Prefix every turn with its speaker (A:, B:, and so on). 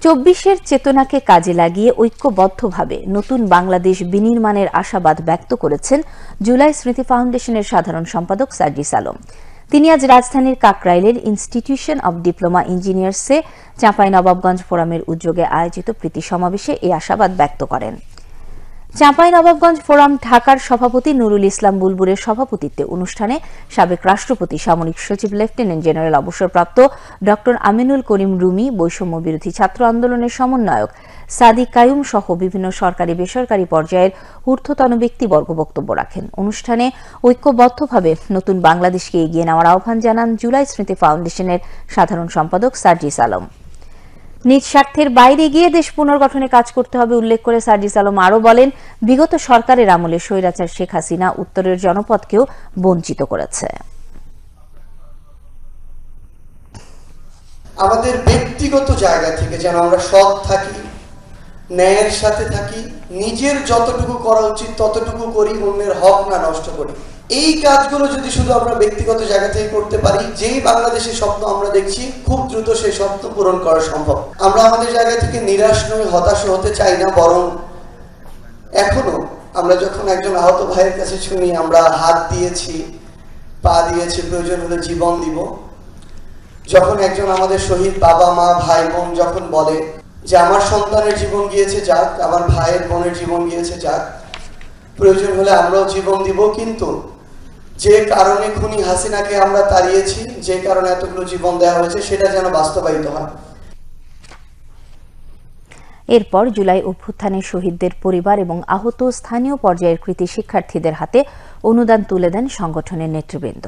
A: ২৪-এর চেতনাকে কাজে লাগিয়ে ঐক্যবদ্ধভাবে নতুন বাংলাদেশ বিনির্মাণের আশাবাদ ব্যক্ত করেছেন জুলাই স্মৃতি ফাউন্ডেশনের সাধারণ সম্পাদক সার্জিস আলম। তিনি আজ রাজধানীর কাকরাইলের ইনস্টিটিউশন অব ডিপ্লোমা ইঞ্জিনিয়ার্সে চাঁপাইনবাবগঞ্জ ফোরামের উদ্যোগে আয়োজিত প্রীতি সমাবেশে এই আশাবাদ ব্যক্ত করেন। চাঁপাইনবাবগঞ্জ ফোরাম ঢাকার সভাপতি নুরুল ইসলাম বুলবুলের সভাপতিত্বে অনুষ্ঠানে সাবেক রাষ্ট্রপতি সামরিক সচিব লেফটেন্যান্ট জেনারেল অবসরপ্রাপ্ত ড আমিনুল করিম রুমি, বৈষম্য বিরোধী ছাত্র আন্দোলনের সমন্বয়ক সাদিক কায়ুম সহ বিভিন্ন সরকারি বেসরকারি পর্যায়ের ঊর্ধ্বতন ব্যক্তিবর্গ বক্তব্য রাখেন। অনুষ্ঠানে ঐক্যবদ্ধভাবে নতুন বাংলাদেশকে এগিয়ে নেওয়ার আহ্বান জানান জুলাই স্মৃতি ফাউন্ডেশনের সাধারণ সম্পাদক সার্জিস আলম। নিজ স্বার্থের বাইরে গিয়ে দেশ পুনর্গঠনে কাজ করতে হবে উল্লেখ করে সার্জিস আলম আরও বলেন, বিগত সরকারের আমলে স্বৈরাচার শেখ হাসিনা উত্তরের জনপদকেও বঞ্চিত করেছে।
B: আমাদের ব্যক্তিগত জায়গা থেকে যেন আমরা সৎ থাকি, ন্যায়ের সাথে থাকি, নিজের যতটুকু করা উচিত ততটুকু করি, অন্যের হক না নষ্ট করি। এই কাজগুলো যদি শুধু আমরা ব্যক্তিগত জায়গা থেকে করতে পারি, যেই বাংলাদেশের স্বপ্ন আমরা দেখছি, খুব দ্রুত সেই স্বপ্ন পূরণ করা সম্ভব। আমরা আমাদের জায়গা থেকে নিরাশ নই, হতাশ হতে চাই না, বরং এখনো আমরা যখন একজন আহত ভাইয়ের কাছে শুনি আমরা হাত দিয়েছি, পা দিয়েছি, প্রয়োজন হলে জীবন দিব, যখন একজন আমাদের শহীদ বাবা মা ভাই বোন যখন বলে যে আমার সন্তানের জীবন গিয়েছে যাক, আমার ভাইয়ের বোনের জীবন গিয়েছে যাক, প্রয়োজন হলে আমরাও জীবন দিব, কিন্তু যে কারণে খুনি হাসিনাকে আমরা তাড়িয়েছি, যে কারণে এতগুলো জীবন দেওয়া হয়েছে, সেটা যেন বাস্তবায়িত হয়।
A: এরপর জুলাই অভ্যুত্থানের শহীদদের পরিবার এবং আহত স্থানীয় পর্যায়ের কৃতি শিক্ষার্থীদের হাতে অনুদান তুলে দেন সংগঠনের নেতৃবৃন্দ।